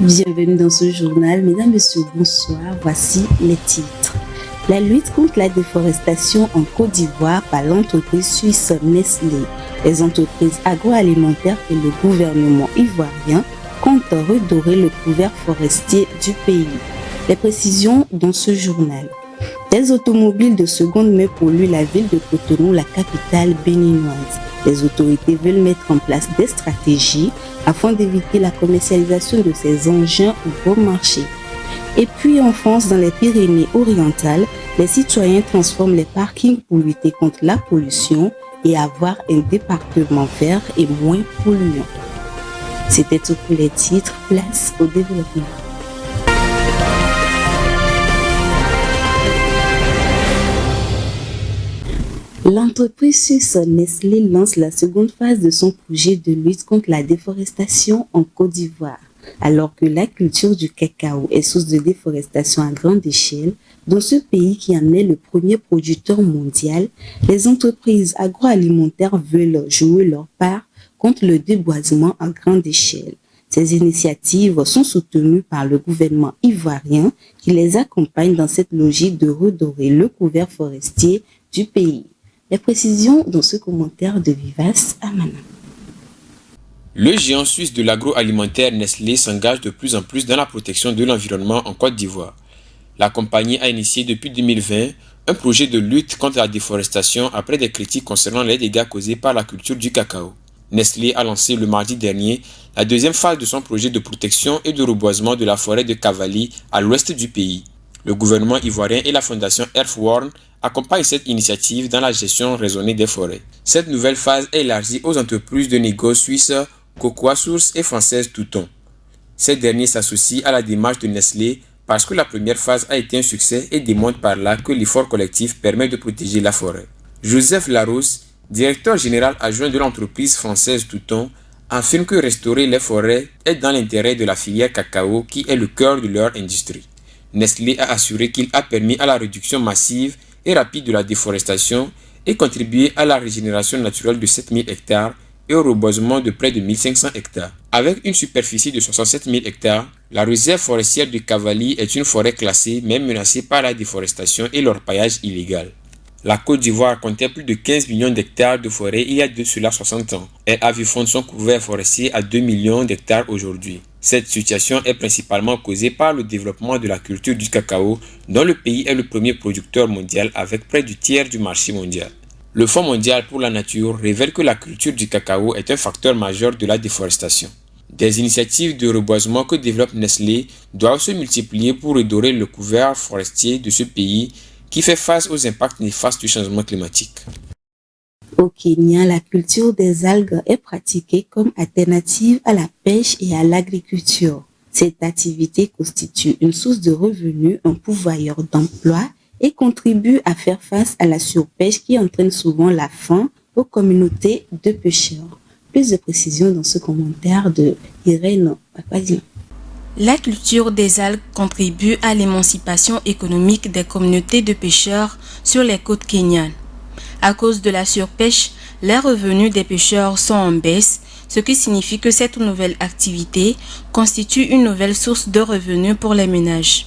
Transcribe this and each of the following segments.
Bienvenue dans ce journal. Mesdames, Messieurs, bonsoir. Voici les titres. La lutte contre la déforestation en Côte d'Ivoire par l'entreprise suisse Nestlé. Les entreprises agroalimentaires et le gouvernement ivoirien comptent redorer le couvert forestier du pays. Les précisions dans ce journal. Des automobiles de seconde main polluent la ville de Cotonou, la capitale béninoise. Les autorités veulent mettre en place des stratégies afin d'éviter la commercialisation de ces engins au bon marché. Et puis en France, dans les Pyrénées-Orientales, les citoyens transforment les parkings pour lutter contre la pollution et avoir un département vert et moins polluant. C'était tout pour les titres. Place au développement. L'entreprise suisse Nestlé lance la seconde phase de son projet de lutte contre la déforestation en Côte d'Ivoire. Alors que la culture du cacao est source de déforestation à grande échelle, dans ce pays qui en est le premier producteur mondial, les entreprises agroalimentaires veulent jouer leur part contre le déboisement à grande échelle. Ces initiatives sont soutenues par le gouvernement ivoirien qui les accompagne dans cette logique de redorer le couvert forestier du pays. Les précisions dans ce commentaire de Vivace Amana. Le géant suisse de l'agroalimentaire Nestlé s'engage de plus en plus dans la protection de l'environnement en Côte d'Ivoire. La compagnie a initié depuis 2020 un projet de lutte contre la déforestation après des critiques concernant les dégâts causés par la culture du cacao. Nestlé a lancé le mardi dernier la deuxième phase de son projet de protection et de reboisement de la forêt de Cavally à l'ouest du pays. Le gouvernement ivoirien et la fondation Earthworm accompagnent cette initiative dans la gestion raisonnée des forêts. Cette nouvelle phase est élargie aux entreprises de négoce suisses Cocoa Source et françaises Touton. Ces derniers s'associent à la démarche de Nestlé parce que la première phase a été un succès et démontre par là que l'effort collectif permet de protéger la forêt. Joseph Larousse, directeur général adjoint de l'entreprise française Touton, affirme que restaurer les forêts est dans l'intérêt de la filière cacao qui est le cœur de leur industrie. Nestlé a assuré qu'il a permis à la réduction massive et rapide de la déforestation et contribué à la régénération naturelle de 7000 hectares et au reboisement de près de 1500 hectares. Avec une superficie de 67 000 hectares, la réserve forestière de Cavally est une forêt classée mais menacée par la déforestation et l'orpaillage illégal. La Côte d'Ivoire comptait plus de 15 millions d'hectares de forêt il y a de cela 60 ans. Elle a vu fondre son couvert forestier à 2 millions d'hectares aujourd'hui. Cette situation est principalement causée par le développement de la culture du cacao, dont le pays est le premier producteur mondial avec près du tiers du marché mondial. Le Fonds mondial pour la nature révèle que la culture du cacao est un facteur majeur de la déforestation. Des initiatives de reboisement que développe Nestlé doivent se multiplier pour redorer le couvert forestier de ce pays qui fait face aux impacts néfastes du changement climatique. Au Kenya, la culture des algues est pratiquée comme alternative à la pêche et à l'agriculture. Cette activité constitue une source de revenus, un pourvoyeur d'emplois et contribue à faire face à la surpêche qui entraîne souvent la faim aux communautés de pêcheurs. Plus de précisions dans ce commentaire de Irène Papadien. La culture des algues contribue à l'émancipation économique des communautés de pêcheurs sur les côtes kenyanes. À cause de la surpêche, les revenus des pêcheurs sont en baisse, ce qui signifie que cette nouvelle activité constitue une nouvelle source de revenus pour les ménages.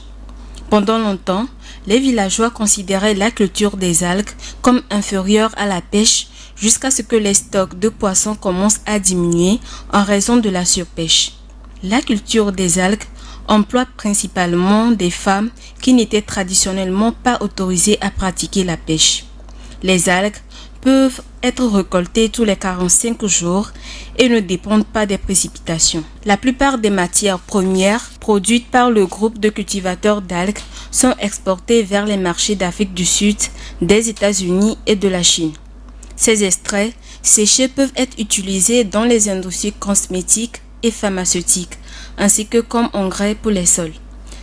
Pendant longtemps, les villageois considéraient la culture des algues comme inférieure à la pêche jusqu'à ce que les stocks de poissons commencent à diminuer en raison de la surpêche. La culture des algues emploie principalement des femmes qui n'étaient traditionnellement pas autorisées à pratiquer la pêche. Les algues peuvent être récoltées tous les 45 jours et ne dépendent pas des précipitations. La plupart des matières premières produites par le groupe de cultivateurs d'algues sont exportées vers les marchés d'Afrique du Sud, des États-Unis et de la Chine. Ces extraits séchés peuvent être utilisés dans les industries cosmétiques et pharmaceutiques, ainsi que comme engrais pour les sols.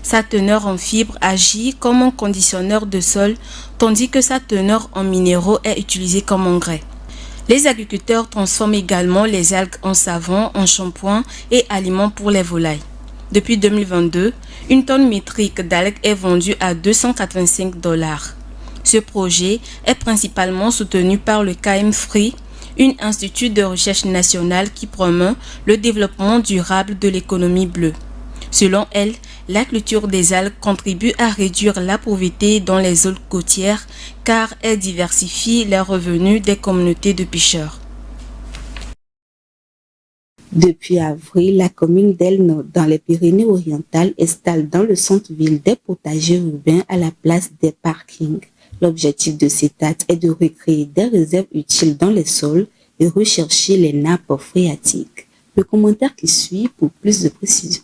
Sa teneur en fibres agit comme un conditionneur de sol, tandis que sa teneur en minéraux est utilisée comme engrais. Les agriculteurs transforment également les algues en savon, en shampoing et aliments pour les volailles. Depuis 2022, une tonne métrique d'algues est vendue à $285. Ce projet est principalement soutenu par le KM-FREE, un institut de recherche nationale qui promeut le développement durable de l'économie bleue. Selon elle, la culture des algues contribue à réduire la pauvreté dans les zones côtières car elle diversifie les revenus des communautés de pêcheurs. Depuis avril, la commune d'Elno, dans les Pyrénées-Orientales, installe dans le centre-ville des potagers urbains à la place des parkings. L'objectif de cet acte est de recréer des réserves utiles dans les sols et rechercher les nappes phréatiques. Le commentaire qui suit pour plus de précision.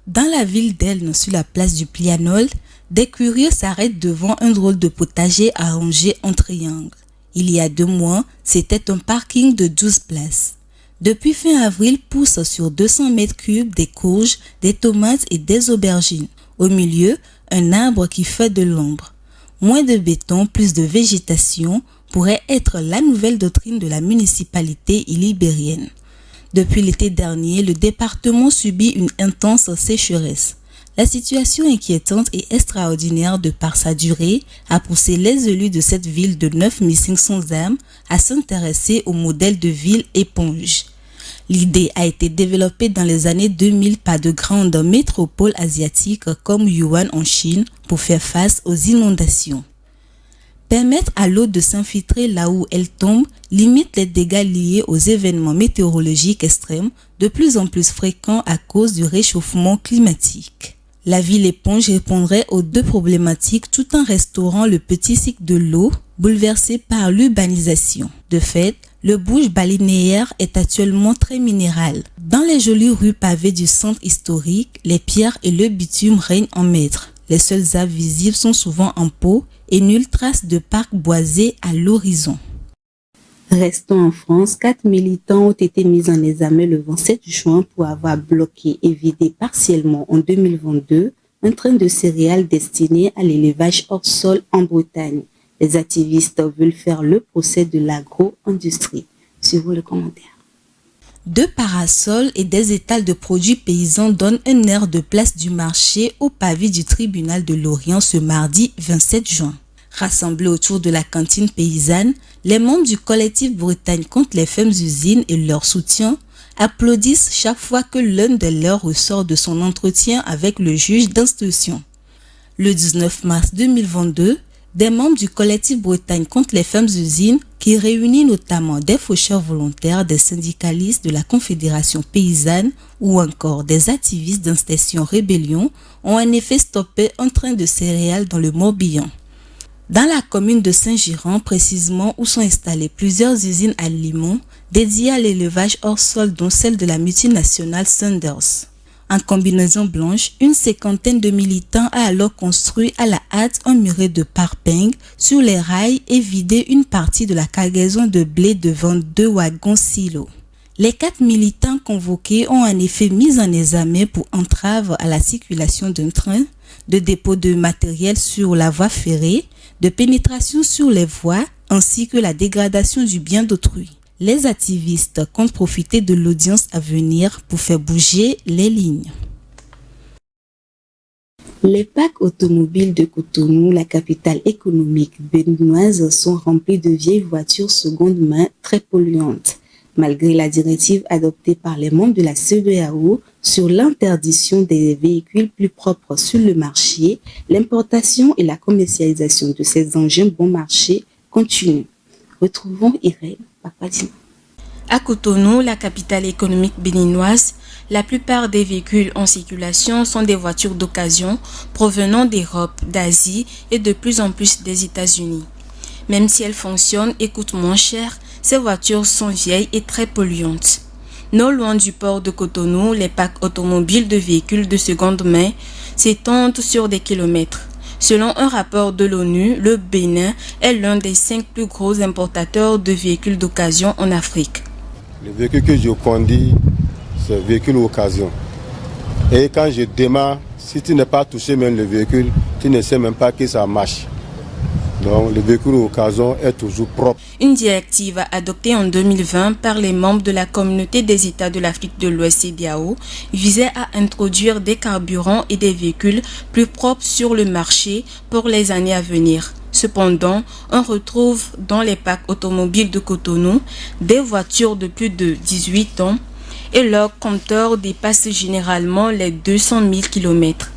Dans la ville d'Elne, sur la place du Plianol, des curieux s'arrêtent devant un drôle de potager arrangé en triangle. Il y a 2 mois, c'était un parking de 12 places. Depuis fin avril, poussent sur 200 mètres cubes des courges, des tomates et des aubergines. Au milieu, un arbre qui fait de l'ombre. Moins de béton, plus de végétation pourrait être la nouvelle doctrine de la municipalité libérienne. Depuis l'été dernier, le département subit une intense sécheresse. La situation inquiétante et extraordinaire de par sa durée a poussé les élus de cette ville de 9500 âmes à s'intéresser au modèle de ville éponge. L'idée a été développée dans les années 2000 par de grandes métropoles asiatiques comme Yuan en Chine pour faire face aux inondations. Permettre à l'eau de s'infiltrer là où elle tombe limite les dégâts liés aux événements météorologiques extrêmes de plus en plus fréquents à cause du réchauffement climatique. La ville éponge répondrait aux 2 problématiques tout en restaurant le petit cycle de l'eau bouleversé par l'urbanisation. De fait, le bouge balnéaire est actuellement très minéral. Dans les jolies rues pavées du centre historique, les pierres et le bitume règnent en maître. Les seuls arbres visibles sont souvent en pot et nulle trace de parc boisé à l'horizon. Restons en France, 4 militants ont été mis en examen le 27 juin pour avoir bloqué et vidé partiellement en 2022 un train de céréales destiné à l'élevage hors sol en Bretagne. Les activistes veulent faire le procès de l'agro-industrie. Suivons le commentaire. 2 parasols et des étals de produits paysans donnent un air de place du marché au pavé du tribunal de Lorient ce mardi 27 juin. Rassemblés autour de la cantine paysanne, les membres du collectif Bretagne contre les femmes usines et leur soutien applaudissent chaque fois que l'un de leurs ressort de son entretien avec le juge d'instruction. Le 19 mars 2022, des membres du collectif Bretagne contre les femmes usines, qui réunit notamment des faucheurs volontaires, des syndicalistes de la Confédération paysanne ou encore des activistes d'Instation Rébellion, ont en effet stoppé un train de céréales dans le Morbihan. Dans la commune de Saint-Girand, précisément où sont installées plusieurs usines à limon dédiées à l'élevage hors sol, dont celle de la multinationale Sanders. En combinaison blanche, une 50aine de militants a alors construit à la hâte un muret de parpaing sur les rails et vidé une partie de la cargaison de blé devant 2 wagons silos. Les 4 militants convoqués ont en effet mis en examen pour entrave à la circulation d'un train, de dépôt de matériel sur la voie ferrée, de pénétration sur les voies ainsi que la dégradation du bien d'autrui. Les activistes comptent profiter de l'audience à venir pour faire bouger les lignes. Les parcs automobiles de Cotonou, la capitale économique béninoise, sont remplis de vieilles voitures seconde main très polluantes. Malgré la directive adoptée par les membres de la CEDEAO sur l'interdiction des véhicules plus propres sur le marché, l'importation et la commercialisation de ces engins bon marché continuent. Retrouvons Irène Papadina. À Cotonou, la capitale économique béninoise, la plupart des véhicules en circulation sont des voitures d'occasion provenant d'Europe, d'Asie et de plus en plus des États-Unis. Même si elles fonctionnent et coûtent moins cher, ces voitures sont vieilles et très polluantes. Non loin du port de Cotonou, les parcs automobiles de véhicules de seconde main s'étendent sur des kilomètres. Selon un rapport de l'ONU, le Bénin est l'un des 5 plus gros importateurs de véhicules d'occasion en Afrique. Le véhicule que je conduis, c'est un véhicule d'occasion. Et quand je démarre, si tu n'es pas touché même le véhicule, tu ne sais même pas que ça marche. Donc le véhicule d'occasion est toujours propre. Une directive adoptée en 2020 par les membres de la communauté des États de l'Afrique de l'Ouest CEDEAO visait à introduire des carburants et des véhicules plus propres sur le marché pour les années à venir. Cependant, on retrouve dans les parcs automobiles de Cotonou des voitures de plus de 18 ans et leur compteur dépasse généralement les 200 000 km.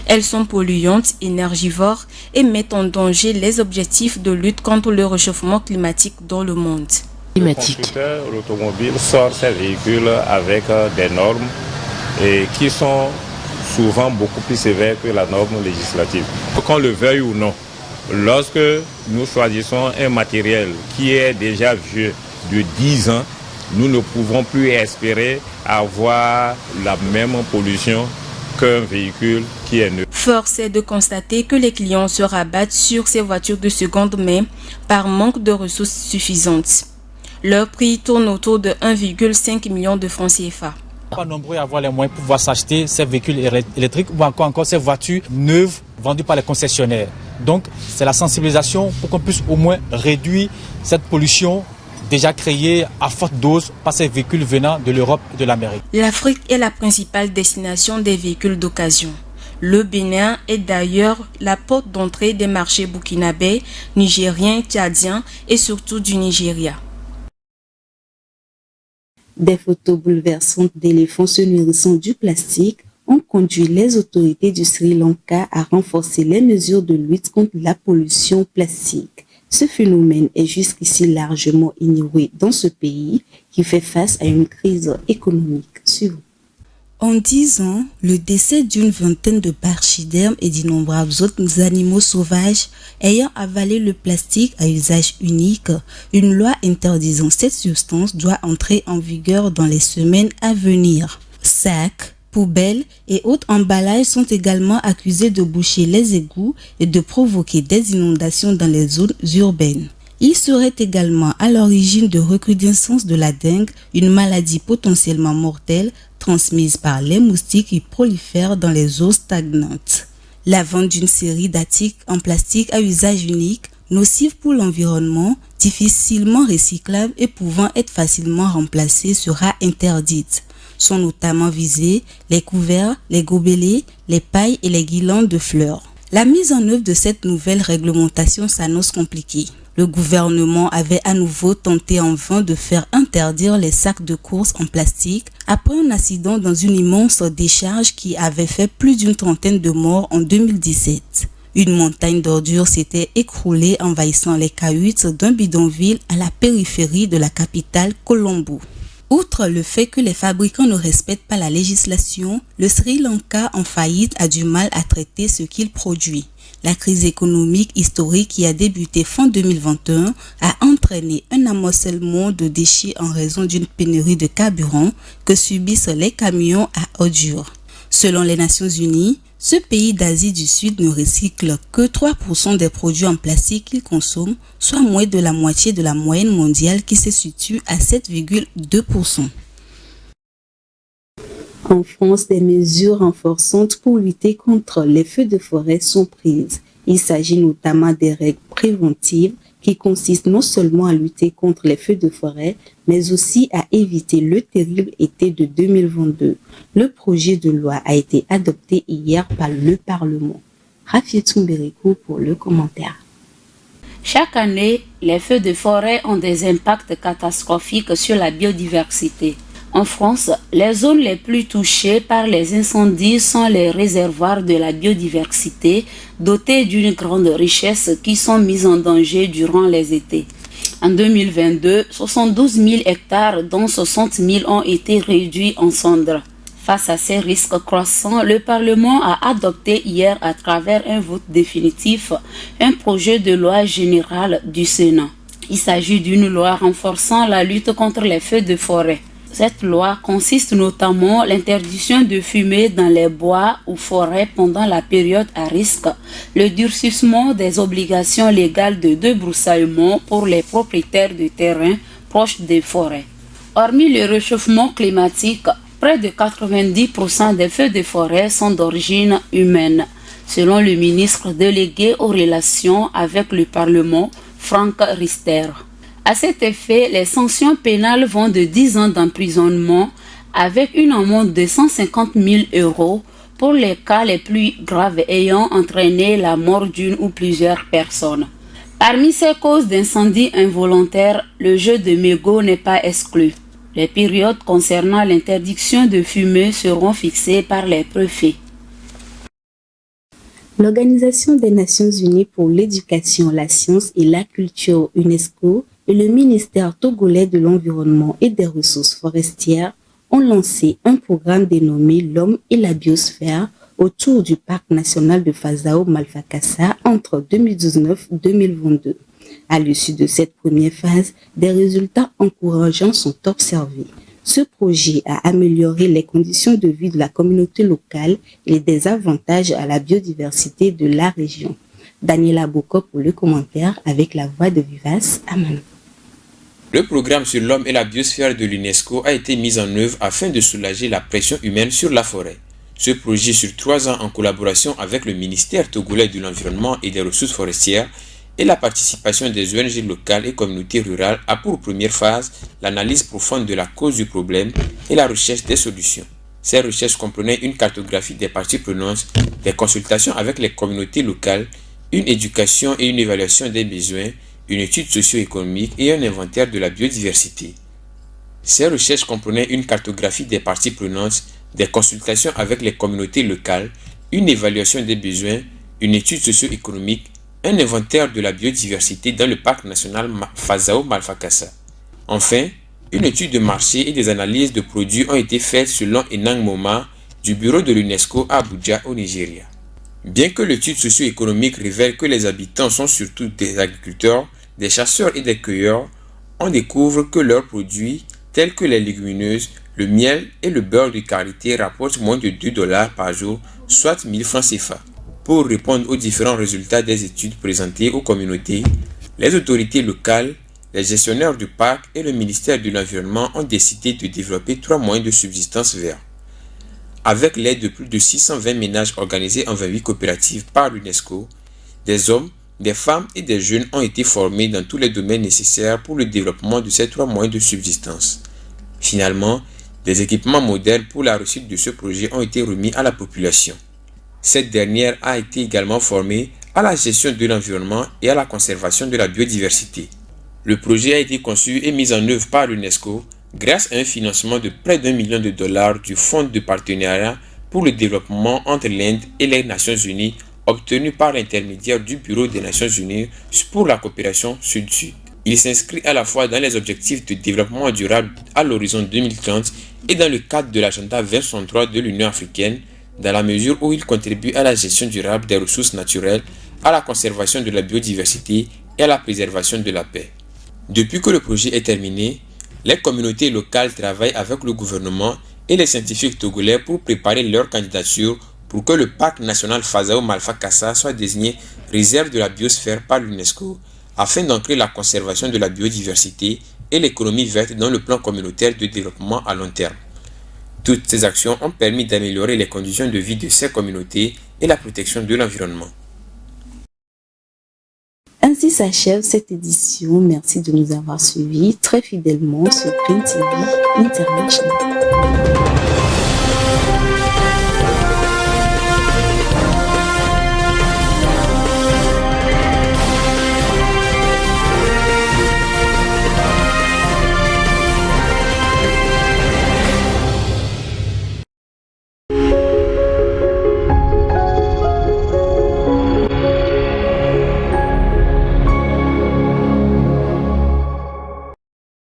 Elles sont polluantes, énergivores et mettent en danger les objectifs de lutte contre le réchauffement climatique dans le monde. Le constructeur automobile sort ses véhicules avec des normes qui sont souvent beaucoup plus sévères que la norme législative. Qu'on le veuille ou non, lorsque nous choisissons un matériel qui est déjà vieux de 10 ans, nous ne pouvons plus espérer avoir la même pollution qu'un véhicule qui est neuf. Force est de constater que les clients se rabattent sur ces voitures de seconde main par manque de ressources suffisantes. Leur prix tourne autour de 1,5 million de francs CFA. Pas nombreux à avoir les moyens pour pouvoir s'acheter ces véhicules électriques ou encore ces voitures neuves vendues par les concessionnaires. Donc c'est la sensibilisation pour qu'on puisse au moins réduire cette pollution déjà créée à forte dose par ces véhicules venant de l'Europe et de l'Amérique. L'Afrique est la principale destination des véhicules d'occasion. Le Bénin est d'ailleurs la porte d'entrée des marchés burkinabés, nigériens, tchadiens et surtout du Nigeria. Des photos bouleversantes d'éléphants se nourrissant du plastique ont conduit les autorités du Sri Lanka à renforcer les mesures de lutte contre la pollution plastique. Ce phénomène est jusqu'ici largement ignoré dans ce pays qui fait face à une crise économique. Suivant. En 10 ans, le décès d'une vingtaine de pachydermes et d'innombrables autres animaux sauvages ayant avalé le plastique à usage unique, une loi interdisant cette substance doit entrer en vigueur dans les semaines à venir. Sacs, poubelles et autres emballages sont également accusés de boucher les égouts et de provoquer des inondations dans les zones urbaines. Il serait également à l'origine de recrudescence de la dengue, une maladie potentiellement mortelle transmise par les moustiques qui prolifèrent dans les eaux stagnantes. La vente d'une série d'articles en plastique à usage unique, nocifs pour l'environnement, difficilement recyclables et pouvant être facilement remplacés sera interdite. Sont notamment visés les couverts, les gobelets, les pailles et les guirlandes de fleurs. La mise en œuvre de cette nouvelle réglementation s'annonce compliquée. Le gouvernement avait à nouveau tenté en vain de faire interdire les sacs de course en plastique après un accident dans une immense décharge qui avait fait plus d'une trentaine de morts en 2017. Une montagne d'ordures s'était écroulée envahissant les cahutes d'un bidonville à la périphérie de la capitale Colombo. Outre le fait que les fabricants ne respectent pas la législation, le Sri Lanka en faillite a du mal à traiter ce qu'il produit. La crise économique historique qui a débuté fin 2021 a entraîné un amoncellement de déchets en raison d'une pénurie de carburant que subissent les camions à ordures. Selon les Nations Unies, ce pays d'Asie du Sud ne recycle que 3% des produits en plastique qu'il consomme, soit moins de la moitié de la moyenne mondiale qui se situe à 7,2%. En France, des mesures renforçantes pour lutter contre les feux de forêt sont prises. Il s'agit notamment des règles préventives qui consistent non seulement à lutter contre les feux de forêt, mais aussi à éviter le terrible été de 2022. Le projet de loi a été adopté hier par le Parlement. Rafietou Mberikou pour le commentaire. Chaque année, les feux de forêt ont des impacts catastrophiques sur la biodiversité. En France, les zones les plus touchées par les incendies sont les réservoirs de la biodiversité dotés d'une grande richesse qui sont mis en danger durant les étés. En 2022, 72 000 hectares dont 60 000 ont été réduits en cendres. Face à ces risques croissants, le Parlement a adopté hier à travers un vote définitif un projet de loi générale du Sénat. Il s'agit d'une loi renforçant la lutte contre les feux de forêt. Cette loi consiste notamment l'interdiction de fumer dans les bois ou forêts pendant la période à risque, le durcissement des obligations légales de débroussaillement pour les propriétaires de terrains proches des forêts. Hormis le réchauffement climatique, près de 90% des feux de forêt sont d'origine humaine, selon le ministre délégué aux relations avec le Parlement, Franck Riester. À cet effet, les sanctions pénales vont de 10 ans d'emprisonnement avec une amende de 150 000 € pour les cas les plus graves ayant entraîné la mort d'une ou plusieurs personnes. Parmi ces causes d'incendie involontaire, le jeu de mégots n'est pas exclu. Les périodes concernant l'interdiction de fumer seront fixées par les préfets. L'Organisation des Nations Unies pour l'éducation, la science et la culture UNESCO et le ministère togolais de l'Environnement et des Ressources forestières ont lancé un programme dénommé L'Homme et la biosphère autour du parc national de Fazao-Malfakassa entre 2019 et 2022. À l'issue de cette première phase, des résultats encourageants sont observés. Ce projet a amélioré les conditions de vie de la communauté locale et des avantages à la biodiversité de la région. Daniela Boko pour le commentaire avec la voix de Vivace Aman. Le programme sur l'homme et la biosphère de l'UNESCO a été mis en œuvre afin de soulager la pression humaine sur la forêt. Ce projet sur 3 ans en collaboration avec le ministère togolais de l'Environnement et des Ressources forestières et la participation des ONG locales et communautés rurales a pour première phase l'analyse profonde de la cause du problème et la recherche des solutions. Ces recherches comprenaient une cartographie des parties prenantes, des consultations avec les communautés locales, une éducation et une évaluation des besoins, une étude socio-économique et un inventaire de la biodiversité. Ces recherches comprenaient une cartographie des parties prenantes, des consultations avec les communautés locales, une évaluation des besoins, une étude socio-économique, un inventaire de la biodiversité dans le parc national Fazao-Malfakassa. Enfin, une étude de marché et des analyses de produits ont été faites selon Enang Moma du bureau de l'UNESCO à Abuja au Nigeria. Bien que l'étude socio-économique révèle que les habitants sont surtout des agriculteurs, des chasseurs et des cueilleurs, on découvre que leurs produits, tels que les légumineuses, le miel et le beurre de karité rapportent moins de $2 par jour, soit 1000 francs CFA. Pour répondre aux différents résultats des études présentées aux communautés, les autorités locales, les gestionnaires du parc et le ministère de l'Environnement ont décidé de développer 3 moyens de subsistance verts. Avec l'aide de plus de 620 ménages organisés en 28 coopératives par l'UNESCO, des hommes, des femmes et des jeunes ont été formés dans tous les domaines nécessaires pour le développement de ces 3 moyens de subsistance. Finalement, des équipements modernes pour la réussite de ce projet ont été remis à la population. Cette dernière a été également formée à la gestion de l'environnement et à la conservation de la biodiversité. Le projet a été conçu et mis en œuvre par l'UNESCO grâce à un financement de près d'$1 million du Fonds de partenariat pour le développement entre l'Inde et les Nations Unies obtenu par l'intermédiaire du Bureau des Nations Unies pour la coopération Sud-Sud. Il s'inscrit à la fois dans les objectifs de développement durable à l'horizon 2030 et dans le cadre de l'agenda 2063 de l'Union africaine, dans la mesure où il contribue à la gestion durable des ressources naturelles, à la conservation de la biodiversité et à la préservation de la paix. Depuis que le projet est terminé, les communautés locales travaillent avec le gouvernement et les scientifiques togolais pour préparer leur candidature pour que le parc national Fazao-Malfakassa soit désigné réserve de la biosphère par l'UNESCO afin d'ancrer la conservation de la biodiversité et l'économie verte dans le plan communautaire de développement à long terme. Toutes ces actions ont permis d'améliorer les conditions de vie de ces communautés et la protection de l'environnement. Ainsi s'achève cette édition. Merci de nous avoir suivis très fidèlement sur Green TV International.